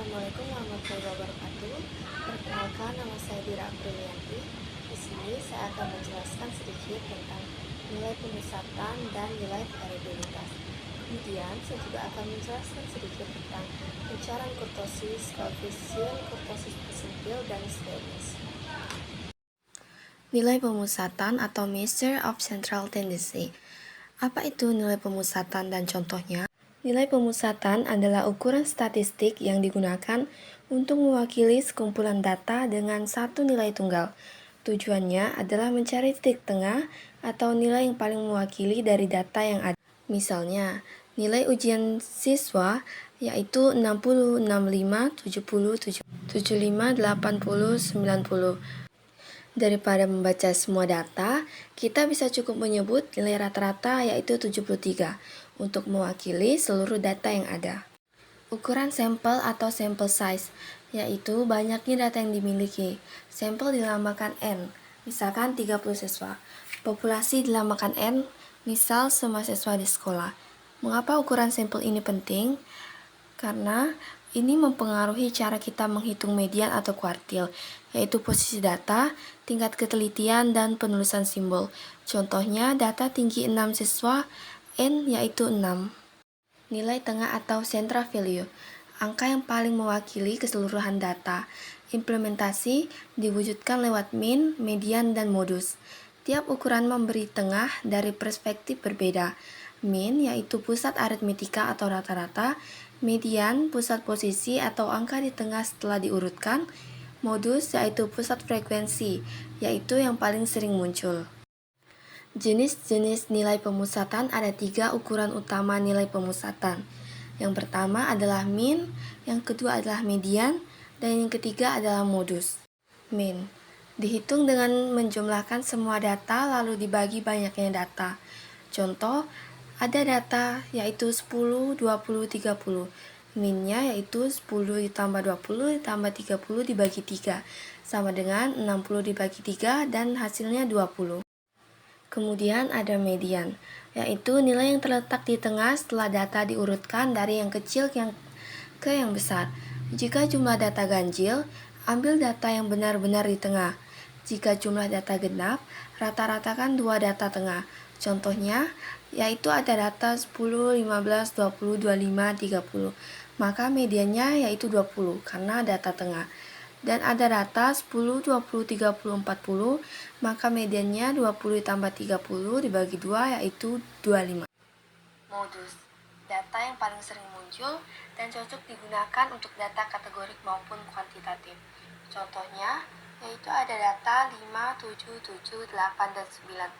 Assalamualaikum warahmatullahi wabarakatuh. Perkenalkan, nama saya Dira Aprilianti. Di sini saya akan menjelaskan sedikit tentang nilai pemusatan dan nilai variabilitas. Kemudian saya juga akan menjelaskan sedikit tentang pencarian kurtosis, koefisien kurtosis persentil, dan stereotypes. Nilai pemusatan atau measure of central tendency. Apa itu nilai pemusatan dan contohnya? Nilai pemusatan adalah ukuran statistik yang digunakan untuk mewakili sekumpulan data dengan satu nilai tunggal. Tujuannya adalah mencari titik tengah atau nilai yang paling mewakili dari data yang ada. Misalnya, nilai ujian siswa yaitu 60, 65, 70, 75, 80, 90. Daripada membaca semua data, kita bisa cukup menyebut nilai rata-rata yaitu 73 untuk mewakili seluruh data yang ada. Ukuran sampel atau sample size yaitu banyaknya data yang dimiliki. Sampel dilambangkan N, misalkan 30 siswa. Populasi dilambangkan N, misal semua siswa di sekolah. Mengapa ukuran sampel ini penting? Karena ini mempengaruhi cara kita menghitung median atau kuartil, yaitu posisi data, tingkat ketelitian, dan penulisan simbol. Contohnya, data tinggi 6 siswa, N yaitu 6. Nilai tengah atau central value, angka yang paling mewakili keseluruhan data. Implementasi diwujudkan lewat mean, median, dan modus. Tiap ukuran memberi tengah dari perspektif berbeda. Mean yaitu pusat aritmetika atau rata-rata, median pusat posisi atau angka di tengah setelah diurutkan, modus yaitu pusat frekuensi, yaitu yang paling sering muncul. Jenis-jenis nilai pemusatan ada 3 ukuran utama nilai pemusatan. Yang pertama adalah mean, yang kedua adalah median, dan yang ketiga adalah modus. Mean dihitung dengan menjumlahkan semua data lalu dibagi banyaknya data. Contoh, ada data yaitu 10, 20, 30. Mean-nya yaitu 10 ditambah 20 ditambah 30 dibagi 3, sama dengan 60 dibagi 3 dan hasilnya 20. Kemudian ada median, yaitu nilai yang terletak di tengah setelah data diurutkan dari yang kecil ke yang besar. Jika jumlah data ganjil, ambil data yang benar-benar di tengah. Jika jumlah data genap, rata-ratakan dua data tengah. Contohnya, yaitu ada data 10, 15, 20, 25, 30. Maka mediannya yaitu 20 karena data tengah. Dan ada data 10, 20, 30, 40, maka mediannya 20 ditambah 30 dibagi 2 yaitu 25. Modus, data yang paling sering muncul dan cocok digunakan untuk data kategorik maupun kuantitatif. Contohnya, yaitu ada data 5, 7, 7, 8, dan 9.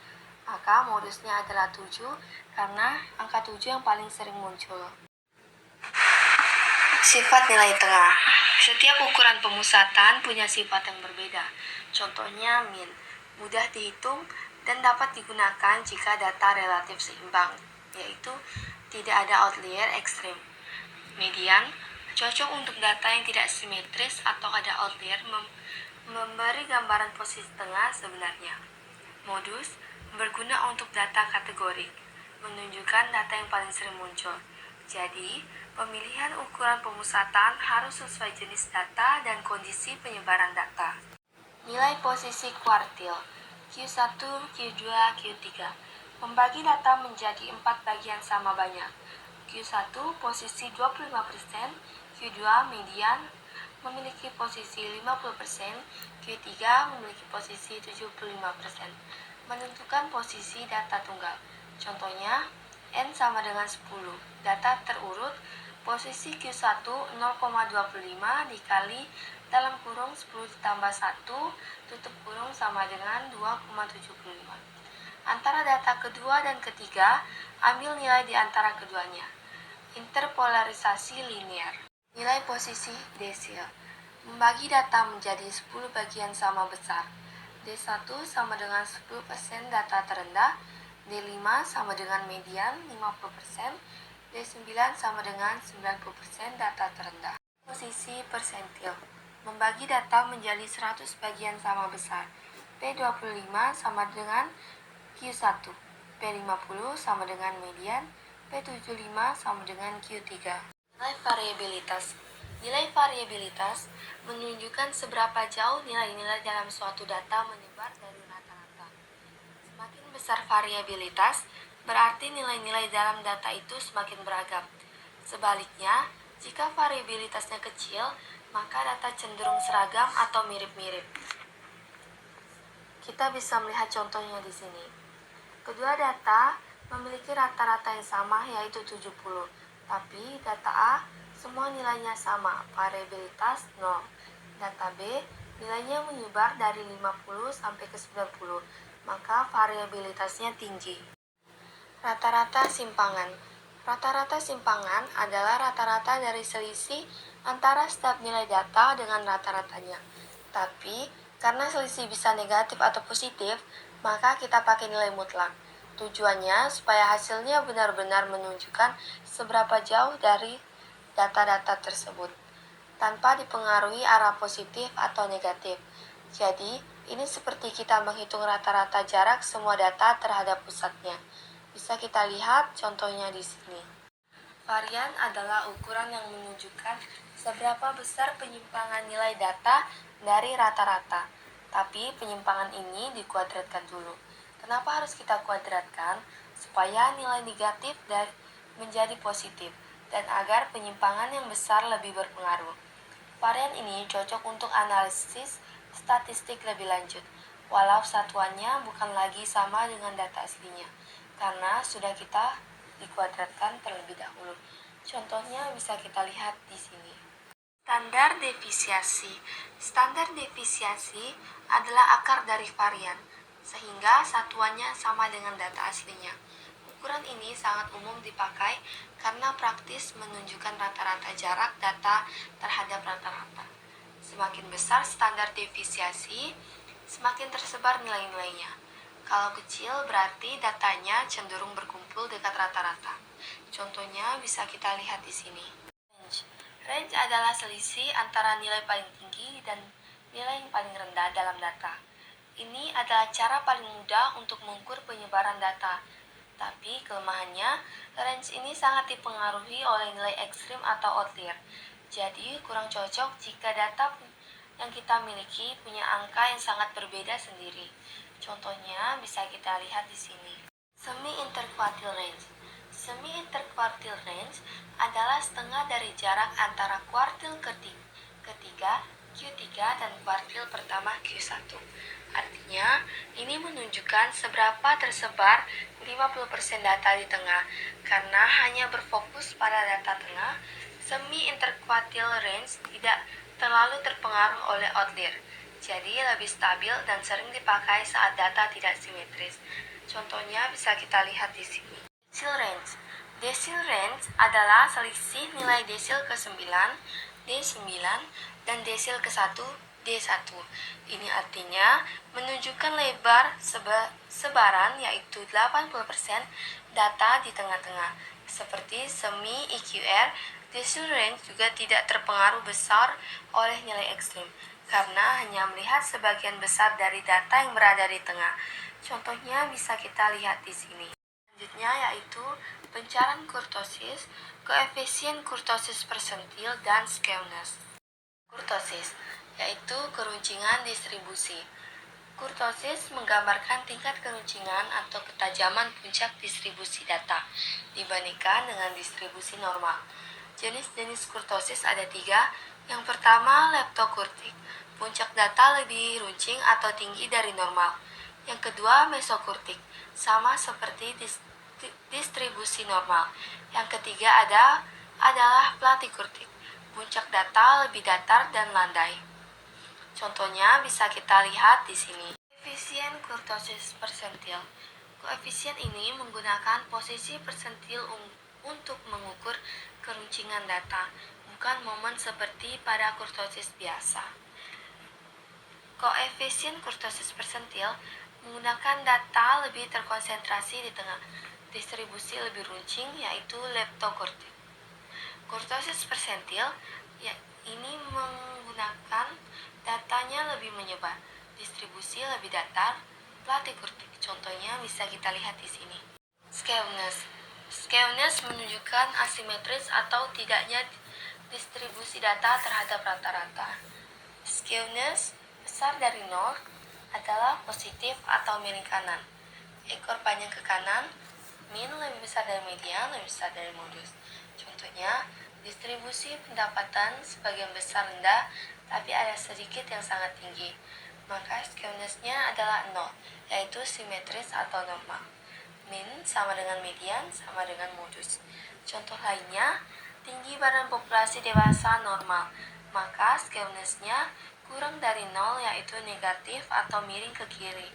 Maka modusnya adalah 7 karena angka 7 yang paling sering muncul. Sifat nilai tengah. Setiap ukuran pemusatan punya sifat yang berbeda. Contohnya mean, mudah dihitung dan dapat digunakan jika data relatif seimbang, yaitu tidak ada outlier ekstrim. Median, cocok untuk data yang tidak simetris atau ada outlier memberi gambaran posisi tengah sebenarnya. Modus, berguna untuk data kategorik, menunjukkan data yang paling sering muncul. Jadi, pemilihan ukuran pemusatan harus sesuai jenis data dan kondisi penyebaran data. Nilai posisi kuartil Q1, Q2, Q3 membagi data menjadi 4 bagian sama banyak. Q1 posisi 25%, Q2 median memiliki posisi 50%, Q3 memiliki posisi 75%. Menentukan posisi data tunggal. Contohnya, N sama dengan 10. Data terurut, posisi Q1 0,25 dikali dalam kurung 10 ditambah 1 tutup kurung sama dengan 2,75. Antara data kedua dan ketiga, ambil nilai di antara keduanya. Interpolarisasi linear. Nilai posisi desil. Membagi data menjadi 10 bagian sama besar. D1 sama dengan 10% data terendah, D5 sama dengan median 50%, D9 sama dengan 90% data terendah. Posisi persentil. Membagi data menjadi 100 bagian sama besar. P25 sama dengan Q1, P50 sama dengan median, P75 sama dengan Q3. Nilai variabilitas. Nilai variabilitas menunjukkan seberapa jauh nilai-nilai dalam suatu data menyebar dari rata-rata. Semakin besar variabilitas, berarti nilai-nilai dalam data itu semakin beragam. Sebaliknya, jika variabilitasnya kecil, maka data cenderung seragam atau mirip-mirip. Kita bisa melihat contohnya di sini. Kedua data memiliki rata-rata yang sama, yaitu 70. Tapi data A semua nilainya sama, variabilitas 0. Data B nilainya menyebar dari 50 sampai ke 90, maka variabilitasnya tinggi. Rata-rata simpangan. Rata-rata simpangan adalah rata-rata dari selisih antara setiap nilai data dengan rata-ratanya. Tapi, karena selisih bisa negatif atau positif, maka kita pakai nilai mutlak. Tujuannya supaya hasilnya benar-benar menunjukkan seberapa jauh dari data-data tersebut, tanpa dipengaruhi arah positif atau negatif. Jadi, ini seperti kita menghitung rata-rata jarak semua data terhadap pusatnya. Bisa kita lihat contohnya di sini. Varian adalah ukuran yang menunjukkan seberapa besar penyimpangan nilai data dari rata-rata. Tapi penyimpangan ini dikuadratkan dulu. Kenapa harus kita kuadratkan? Supaya nilai negatif menjadi positif dan agar penyimpangan yang besar lebih berpengaruh. Varian ini cocok untuk analisis statistik lebih lanjut, walau satuannya bukan lagi sama dengan data aslinya, karena sudah kita dikuadratkan terlebih dahulu. Contohnya bisa kita lihat di sini. Standar defisiasi. Standar defisiasi adalah akar dari varian, sehingga satuannya sama dengan data aslinya. Ukuran ini sangat umum dipakai karena praktis menunjukkan rata-rata jarak data terhadap rata-rata. Semakin besar standar defisiasi, semakin tersebar nilai-nilainya. Kalau kecil berarti datanya cenderung berkumpul dekat rata-rata. Contohnya bisa kita lihat di sini. Range adalah selisih antara nilai paling tinggi dan nilai yang paling rendah dalam data. Ini adalah cara paling mudah untuk mengukur penyebaran data. Tapi kelemahannya, range ini sangat dipengaruhi oleh nilai ekstrim atau outlier. Jadi kurang cocok jika data yang kita miliki punya angka yang sangat berbeda sendiri. Contohnya bisa kita lihat di sini. Semi-interquartile range. Semi-interquartile range adalah setengah dari jarak antara kuartil ketiga Q3 dan kuartil pertama Q1. Artinya, ini menunjukkan seberapa tersebar 50% data di tengah. Karena hanya berfokus pada data tengah, semi-interquartile range tidak terlalu terpengaruh oleh outlier. Jadi lebih stabil dan sering dipakai saat data tidak simetris. Contohnya bisa kita lihat di sini. Desil range. Desil range adalah selisih nilai desil ke-9, D9, dan desil ke-1, D1. Ini artinya menunjukkan lebar sebaran yaitu 80% data di tengah-tengah. Seperti semi EQR, desil range juga tidak terpengaruh besar oleh nilai ekstrim karena hanya melihat sebagian besar dari data yang berada di tengah. Contohnya bisa kita lihat di sini. Selanjutnya yaitu pencarian kurtosis, koefisien kurtosis persentil, dan skewness. Kurtosis yaitu keruncingan distribusi. Kurtosis menggambarkan tingkat keruncingan atau ketajaman puncak distribusi data dibandingkan dengan distribusi normal. Jenis-jenis kurtosis ada 3. Yang pertama, leptokurtik. Puncak data lebih runcing atau tinggi dari normal. Yang kedua, mesokurtik. Sama seperti distribusi normal. Yang ketiga adalah platikurtik. Puncak data lebih datar dan landai. Contohnya bisa kita lihat di sini. Koefisien kurtosis persentil. Koefisien ini menggunakan posisi persentil untuk mengukur keruncingan data, bukan momen seperti pada kurtosis biasa. Koefisien kurtosis persentil menggunakan data lebih terkonsentrasi di tengah, distribusi lebih runcing yaitu leptokurtik. Kurtosis persentil ini menggunakan datanya lebih menyebar, distribusi lebih datar, platikurtik. Contohnya bisa kita lihat di sini. Skewness. Skewness menunjukkan asimetris atau tidaknya Distribusi data terhadap rata-rata. Skewness besar dari 0 adalah positif atau miring kanan. Ekor panjang ke kanan, min lebih besar dari median, lebih besar dari modus. Contohnya, distribusi pendapatan sebagian besar rendah, tapi ada sedikit yang sangat tinggi. Maka skewness-nya adalah 0, yaitu simetris atau normal. Min sama dengan median, sama dengan modus. Contoh lainnya, tinggi badan populasi dewasa normal, maka skewness-nya kurang dari 0, yaitu negatif atau miring ke kiri.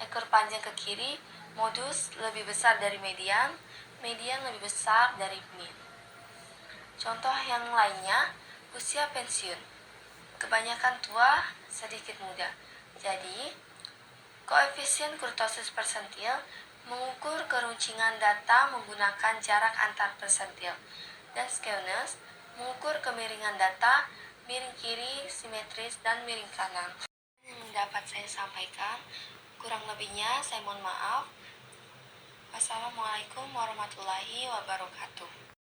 Ekor panjang ke kiri, modus lebih besar dari median, median lebih besar dari min. Contoh yang lainnya, usia pensiun. Kebanyakan tua, sedikit muda. Jadi, koefisien kurtosis persentil mengukur keruncingan data menggunakan jarak antar persentil. Dan skewness mengukur kemiringan data, miring kiri, simetris, dan miring kanan. Yang dapat saya sampaikan, kurang lebihnya saya mohon maaf. Wassalamualaikum warahmatullahi wabarakatuh.